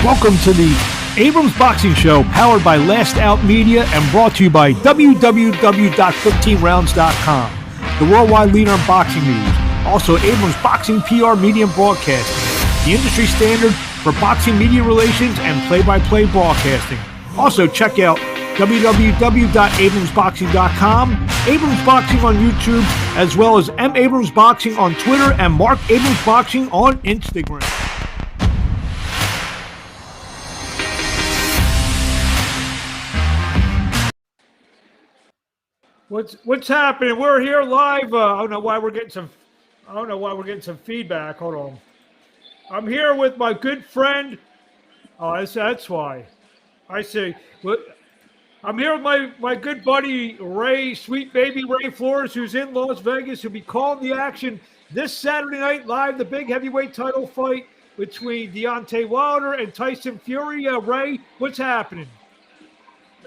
Welcome to the Abrams Boxing Show, powered by Last Out Media and brought to you by www.15rounds.com, the worldwide leader in boxing news. Also, Abrams Boxing PR Media and Broadcasting, the industry standard for boxing media relations and play-by-play broadcasting. Also, check out www.abramsboxing.com, Abrams Boxing on YouTube, as well as M. Abrams Boxing on Twitter and Mark Abrams Boxing on Instagram. What's happening? We're here live. I don't know why we're getting some feedback. Hold on. I'm here with my good friend. Oh, that's why. I see. I'm here with my good buddy Ray, sweet baby Ray Flores, who's in Las Vegas. Who'll be calling the action this Saturday night live, the big heavyweight title fight between Deontay Wilder and Tyson Fury. Ray, what's happening?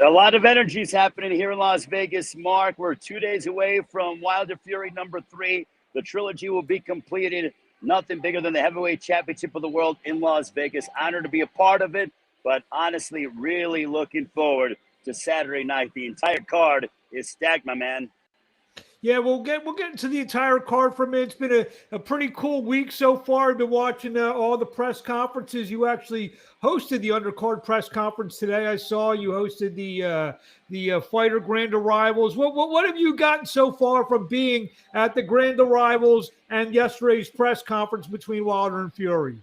A lot of energy is happening here in Las Vegas, Mark. We're 2 days away from Wilder Fury #3. The trilogy will be completed. Nothing bigger than the heavyweight championship of the world in Las Vegas. Honored to be a part of it, but honestly, really looking forward to Saturday night. The entire card is stacked, my man. Yeah, we'll get into the entire card for a minute. It's been a pretty cool week so far. I've been watching all the press conferences. You actually hosted the undercard press conference today. I saw you hosted the Fighter Grand Arrivals. What have you gotten so far from being at the Grand Arrivals and yesterday's press conference between Wilder and Fury?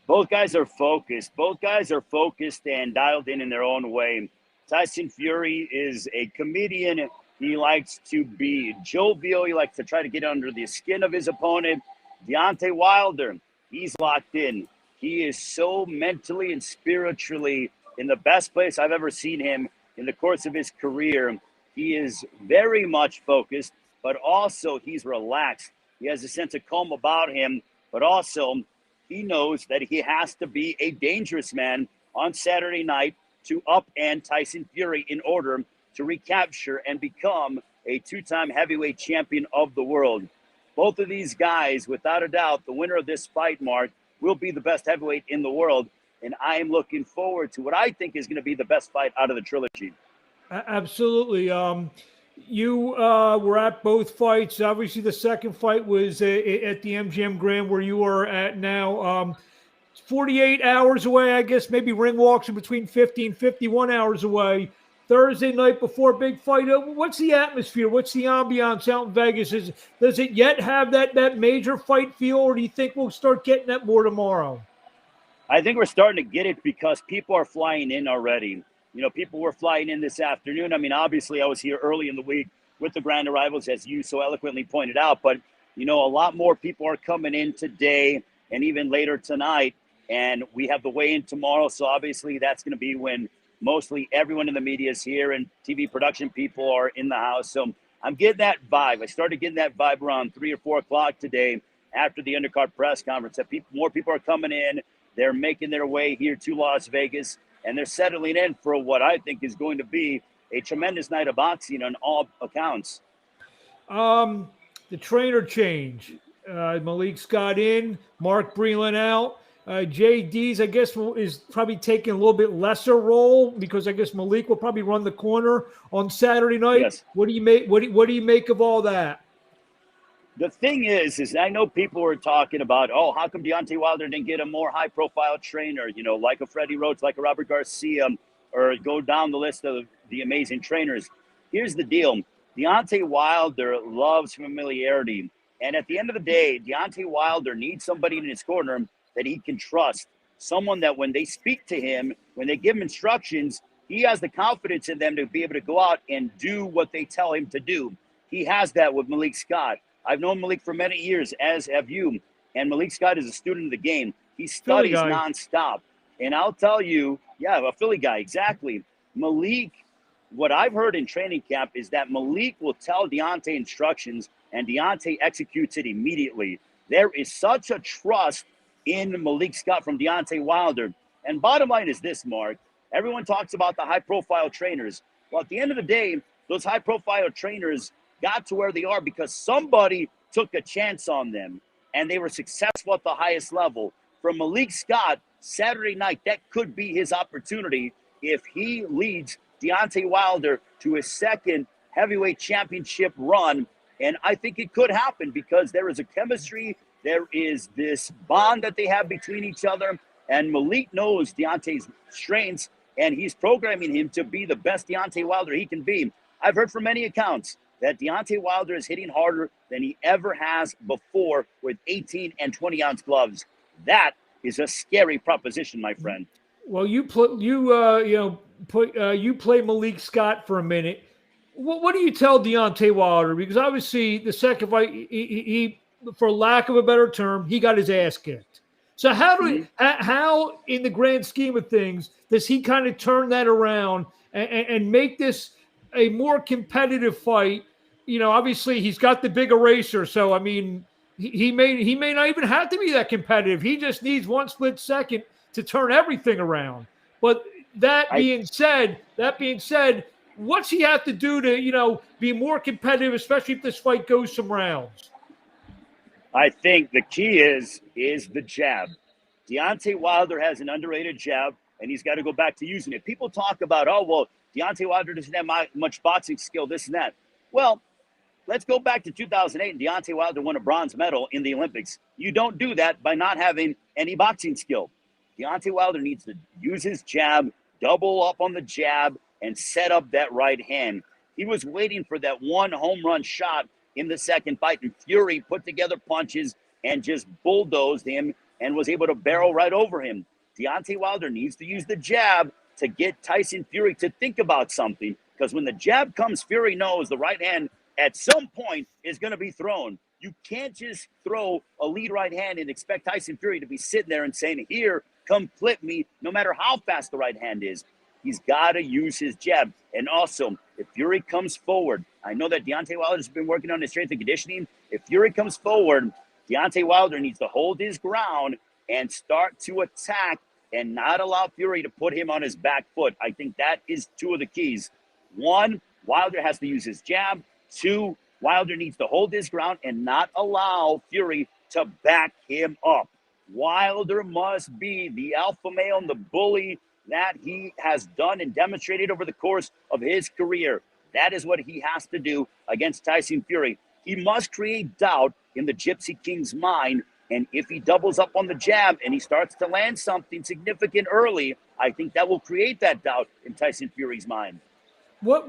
Both guys are focused. Both guys are focused and dialed in their own way. Tyson Fury is a comedian. He likes to be jovial. He likes to try to get under the skin of his opponent. Deontay Wilder, he's locked in. He is so mentally and spiritually in the best place I've ever seen him in the course of his career. He is very much focused, but also he's relaxed. He has a sense of calm about him, but also he knows that he has to be a dangerous man on Saturday night to upend Tyson Fury in order to recapture and become a two-time heavyweight champion of the world. Both of these guys, without a doubt, the winner of this fight, Mark, will be the best heavyweight in the world. And I am looking forward to what I think is going to be the best fight out of the trilogy. Absolutely. You were at both fights. Obviously, the second fight was at the MGM Grand where you are at now. 48 hours away, I guess. Maybe ring walks are between 50 and 51 hours away. Thursday night before big fight. What's the atmosphere? What's the ambiance out in Vegas? Does it yet have that major fight feel, or do you think we'll start getting that more tomorrow? I think we're starting to get it because people are flying in already. You know, people were flying in this afternoon. I mean, obviously, I was here early in the week with the Grand Arrivals, as you so eloquently pointed out. But, you know, a lot more people are coming in today and even later tonight. And we have the weigh-in tomorrow. So, obviously, that's going to be when mostly everyone in the media is here and TV production people are in the house. So I'm getting that vibe. I started getting that vibe around 3 or 4 o'clock today after the undercard press conference that more people are coming in. They're making their way here to Las Vegas, and they're settling in for what I think is going to be a tremendous night of boxing on all accounts. The trainer change. Malik Scott in, Mark Breland out. JD's, I guess, is probably taking a little bit lesser role because I guess Malik will probably run the corner on Saturday night. Yes. What do you make? What do you make of all that? The thing is I know people were talking about, oh, how come Deontay Wilder didn't get a more high-profile trainer? You know, like a Freddie Roach, like a Robert Garcia, or go down the list of the amazing trainers. Here's the deal: Deontay Wilder loves familiarity, and at the end of the day, Deontay Wilder needs somebody in his corner that he can trust, someone that when they speak to him, when they give him instructions, he has the confidence in them to be able to go out and do what they tell him to do. He has that with Malik Scott. I've known Malik for many years, as have you, and Malik Scott is a student of the game. He studies nonstop. And I'll tell you, yeah, a Philly guy, exactly. Malik, what I've heard in training camp is that Malik will tell Deontay instructions, and Deontay executes it immediately. There is such a trust in Malik Scott from Deontay Wilder. And bottom line is this, Mark. Everyone talks about the high-profile trainers. Well, at the end of the day, those high-profile trainers got to where they are because somebody took a chance on them, and they were successful at the highest level. for Malik Scott Saturday night, that could be his opportunity if he leads Deontay Wilder to his second heavyweight championship run. And I think it could happen because there is a chemistry. There is this bond that they have between each other. And Malik knows Deontay's strengths, and he's programming him to be the best Deontay Wilder he can be. I've heard from many accounts that Deontay Wilder is hitting harder than he ever has before with 18 and 20-ounce gloves. That is a scary proposition, my friend. Well, you play Malik Scott for a minute. What do you tell Deontay Wilder? Because obviously the second fight, he for lack of a better term, he got his ass kicked. So how in the grand scheme of things does he kind of turn that around and make this a more competitive fight? You know, obviously he's got the big eraser, so I mean, he may not even have to be that competitive. He just needs one split second to turn everything around. But that being said, what's he have to do to, be more competitive, especially if this fight goes some rounds? I think the key is the jab. Deontay Wilder has an underrated jab, and he's got to go back to using it. People talk about, Deontay Wilder doesn't have much boxing skill, this and that. Well, let's go back to 2008, and Deontay Wilder won a bronze medal in the Olympics. You don't do that by not having any boxing skill. Deontay Wilder needs to use his jab, double up on the jab, and set up that right hand. He was waiting for that one home run shot in the second fight, and Fury put together punches and just bulldozed him and was able to barrel right over him. Deontay Wilder needs to use the jab to get Tyson Fury to think about something, because when the jab comes, Fury knows the right hand at some point is going to be thrown. You can't just throw a lead right hand and expect Tyson Fury to be sitting there and saying, here, come flip me, no matter how fast the right hand is. He's got to use his jab. And also, if Fury comes forward, I know that Deontay Wilder's been working on his strength and conditioning. If Fury comes forward, Deontay Wilder needs to hold his ground and start to attack and not allow Fury to put him on his back foot. I think that is two of the keys. One, Wilder has to use his jab. Two, Wilder needs to hold his ground and not allow Fury to back him up. Wilder must be the alpha male and the bully that he has done and demonstrated over the course of his career. That is what he has to do against Tyson Fury. He must create doubt in the Gypsy King's mind, and if he doubles up on the jab and he starts to land something significant early, I think that will create that doubt in Tyson Fury's mind. What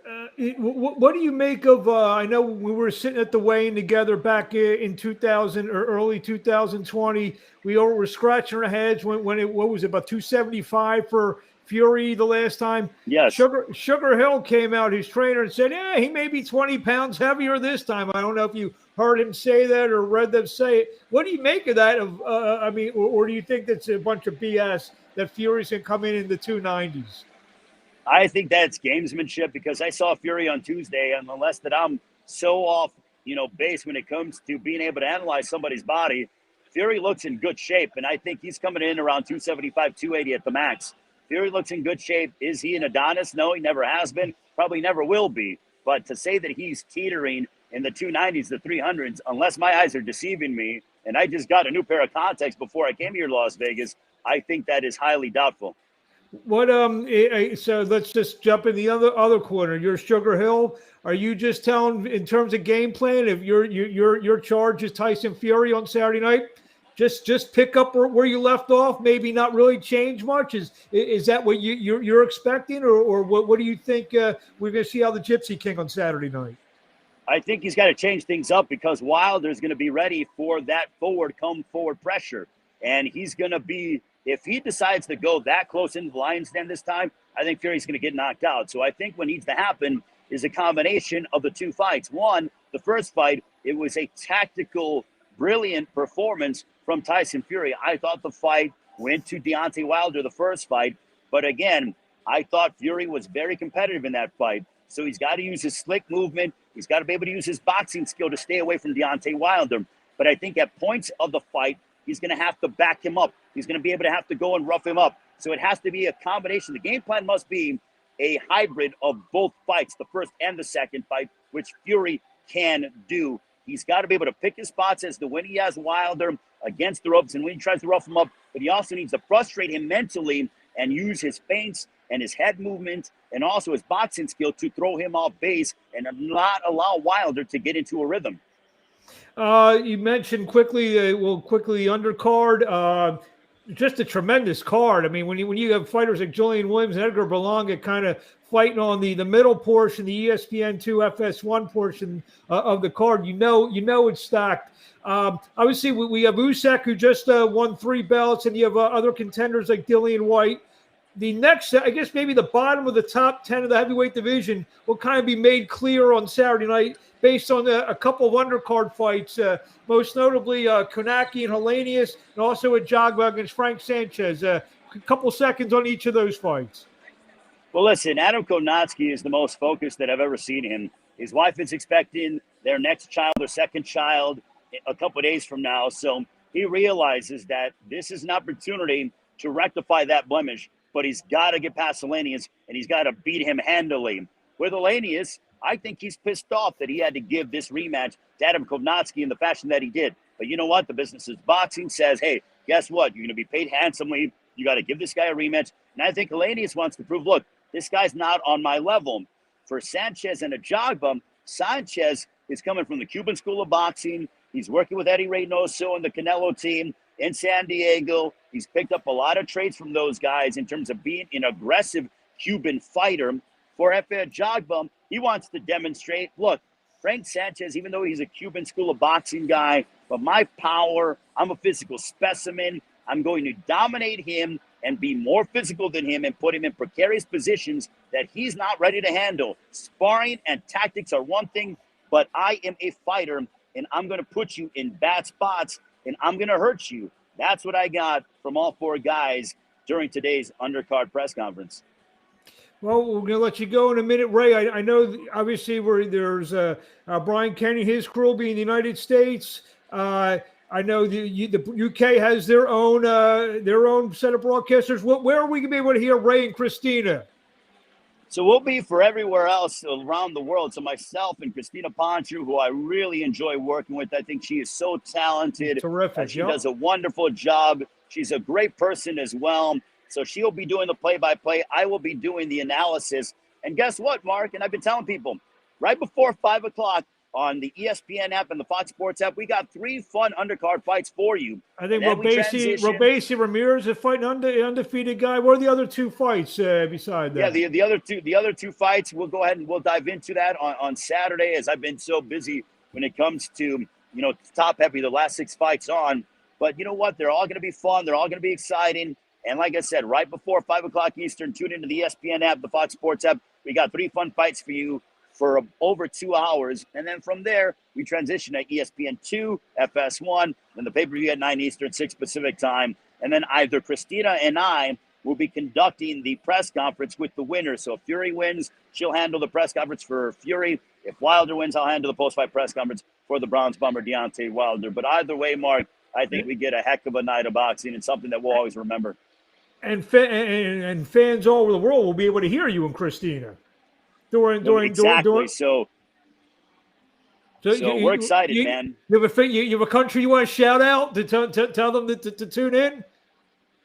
do you make of? I know we were sitting at the weigh-in together back in 2000 or early 2020. We all were scratching our heads when it what was it, about 275 for Fury the last time. Yes. Sugar Hill came out, his trainer, and said, "Yeah, he may be 20 pounds heavier this time." I don't know if you heard him say that or read them say it. What do you make of that? Or do you think that's a bunch of BS that Fury's gonna come in the 290s? I think that's gamesmanship, because I saw Fury on Tuesday, and unless that I'm so off, base when it comes to being able to analyze somebody's body, Fury looks in good shape, and I think he's coming in around 275, 280 at the max. Fury looks in good shape. Is he an Adonis? No, he never has been. Probably never will be. But to say that he's teetering in the 290s, the 300s, unless my eyes are deceiving me, and I just got a new pair of contacts before I came here to Las Vegas, I think that is highly doubtful. What so let's just jump in the other corner. You're Sugar Hill. Are you just telling in terms of game plan, if your charge is Tyson Fury on Saturday night, just pick up where you left off, maybe not really change much? Is that what you're expecting, or what do you think we're going to see out of the Gypsy King on Saturday night? I think he's got to change things up, because Wilder's going to be ready for that come forward pressure, and he's going to be. If he decides to go that close into the lion's den this time, I think Fury's going to get knocked out. So I think what needs to happen is a combination of the two fights. One, the first fight, it was a tactical, brilliant performance from Tyson Fury. I thought the fight went to Deontay Wilder the first fight. But again, I thought Fury was very competitive in that fight. So he's got to use his slick movement. He's got to be able to use his boxing skill to stay away from Deontay Wilder. But I think at points of the fight, he's going to have to back him up. He's going to be able to have to go and rough him up. So it has to be a combination. The game plan must be a hybrid of both fights, the first and the second fight, which Fury can do. He's got to be able to pick his spots as to when he has Wilder against the ropes and when he tries to rough him up. But he also needs to frustrate him mentally and use his feints and his head movement and also his boxing skill to throw him off base and not allow Wilder to get into a rhythm. You mentioned quickly undercard. Just a tremendous card. I mean, when you have fighters like Julian Williams and Edgar Berlanga kind of fighting on the middle portion, the ESPN2 FS1 portion of the card, you know it's stacked. Obviously, we have Usyk, who just won 3 belts, and you have other contenders like Dillian White. The next, I guess maybe the bottom of the top 10 of the heavyweight division will kind of be made clear on Saturday night based on a couple of undercard fights, most notably Konaki and Helenius, and also a Jogba against Frank Sanchez. A couple seconds on each of those fights. Well, listen, Adam Kownacki is the most focused that I've ever seen him. His wife is expecting their next child, their second child, a couple of days from now. So he realizes that this is an opportunity to rectify that blemish. But he's got to get past Helenius, and he's got to beat him handily. With Helenius, I think he's pissed off that he had to give this rematch to Adam Kownacki in the fashion that he did. But you know what? The business of boxing says, hey, guess what? You're going to be paid handsomely. You got to give this guy a rematch. And I think Helenius wants to prove, look, this guy's not on my level. For Sanchez and Ajagba, Sanchez is coming from the Cuban School of Boxing. He's working with Eddie Reynoso and the Canelo team in San Diego. He's picked up a lot of traits from those guys in terms of being an aggressive Cuban fighter. For Efe Ajagba, he wants to demonstrate, look, Frank Sanchez, even though he's a Cuban School of Boxing guy, but my power, I'm a physical specimen. I'm going to dominate him and be more physical than him and put him in precarious positions that he's not ready to handle. Sparring and tactics are one thing, but I am a fighter, and I'm going to put you in bad spots, and I'm going to hurt you. That's what I got from all 4 guys during today's undercard press conference. Well, we're going to let you go in a minute, Ray. I know, obviously, there's Brian Kenny, his crew will be in the United States. I know the UK has their own set of broadcasters. Where are we going to be able to hear Ray and Christina? So we'll be for everywhere else around the world. So myself and Christina Ponchu, who I really enjoy working with, I think she is so talented. Terrific. She does a wonderful job. She's a great person as well. So she'll be doing the play-by-play. I will be doing the analysis. And guess what, Mark? And I've been telling people, right before 5 o'clock on the ESPN app and the Fox Sports app, we got 3 fun undercard fights for you. I think Robesi Ramirez is fighting undefeated guy. What are the other 2 fights beside that? Yeah, the other two fights, we'll go ahead and we'll dive into that on Saturday, as I've been so busy when it comes to, top heavy, the last 6 fights on. But you know what? They're all going to be fun. They're all going to be exciting. And like I said, right before 5 o'clock Eastern, tune into the ESPN app, the Fox Sports app. We got 3 fun fights for you for over 2 hours. And then from there, we transition to ESPN2, FS1, then the pay-per-view at 9 Eastern, 6 Pacific time. And then either Christina and I will be conducting the press conference with the winner. So if Fury wins, she'll handle the press conference for Fury. If Wilder wins, I'll handle the post-fight press conference for the Bronze Bomber, Deontay Wilder. But either way, Mark, I think we get a heck of a night of boxing and something that we'll always remember. And fans all over the world will be able to hear you and Christina during. So we're excited, man. You have a country you want to shout out to tell them to tune in?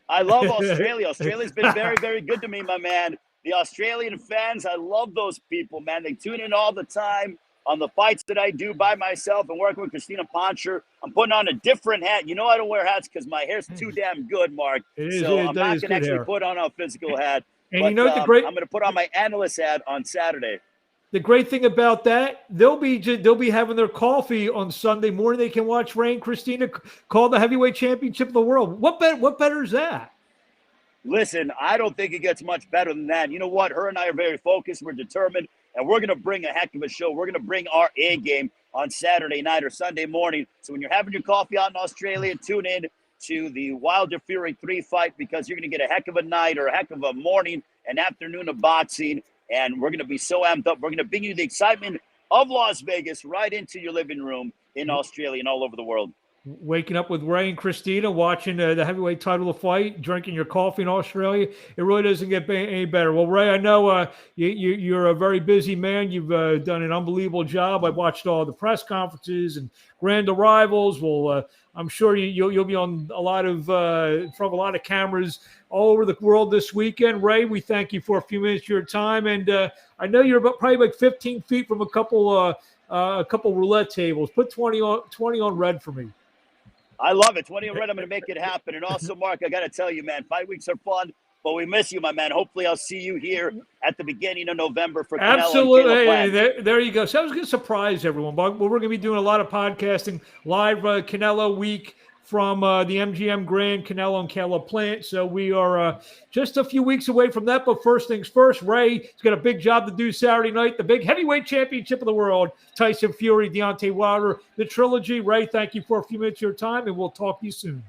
I love Australia. Australia's been very, very good to me, my man. The Australian fans, I love those people, man. They tune in all the time on the fights that I do by myself and working with Christina Poncher. I'm putting on a different hat. You know I don't wear hats because my hair's too damn good, Mark. I'm not going to actually put on a physical hat. And but, you know I'm going to put on my analyst hat on Saturday. The great thing about that, they'll be having their coffee on Sunday morning. They can watch Ray and Christina call the heavyweight championship of the world. What better is that? Listen, I don't think it gets much better than that. You know what? Her and I are very focused. We're determined, and we're going to bring a heck of a show. We're going to bring our A game on Saturday night or Sunday morning. So when you're having your coffee out in Australia, tune in to the Wilder Fury 3 fight, because you're going to get a heck of a night or a heck of a morning and afternoon of boxing. And we're going to be so amped up. We're going to bring you the excitement of Las Vegas right into your living room in Australia and all over the world. waking up with Ray and Christina, watching the heavyweight title fight, drinking your coffee in Australia. It really doesn't get any better. Well, Ray, I know you're a very busy man. You've done an unbelievable job. I watched all the press conferences and grand arrivals. Well, I'm sure you'll be on a lot of in front of a lot of cameras all over the world this weekend. Ray, we thank you for a few minutes of your time, and I know you're probably like 15 feet from a couple roulette tables. Put 20 on red for me. I love it. 20 on red. I'm going to make it happen. And also, Mark, I got to tell you, man, 5 weeks are fun, but we miss you, my man. Hopefully, I'll see you here at the beginning of November for Canelo. Absolutely. Hey, there you go. So I was going to surprise everyone, but we're going to be doing a lot of podcasting live Canelo week from the MGM Grand Canelo and Canelo plant. So we are just a few weeks away from that. But first things first, Ray's got a big job to do Saturday night, the big heavyweight championship of the world, Tyson Fury, Deontay Wilder, the trilogy. Ray, thank you for a few minutes of your time, and we'll talk to you soon.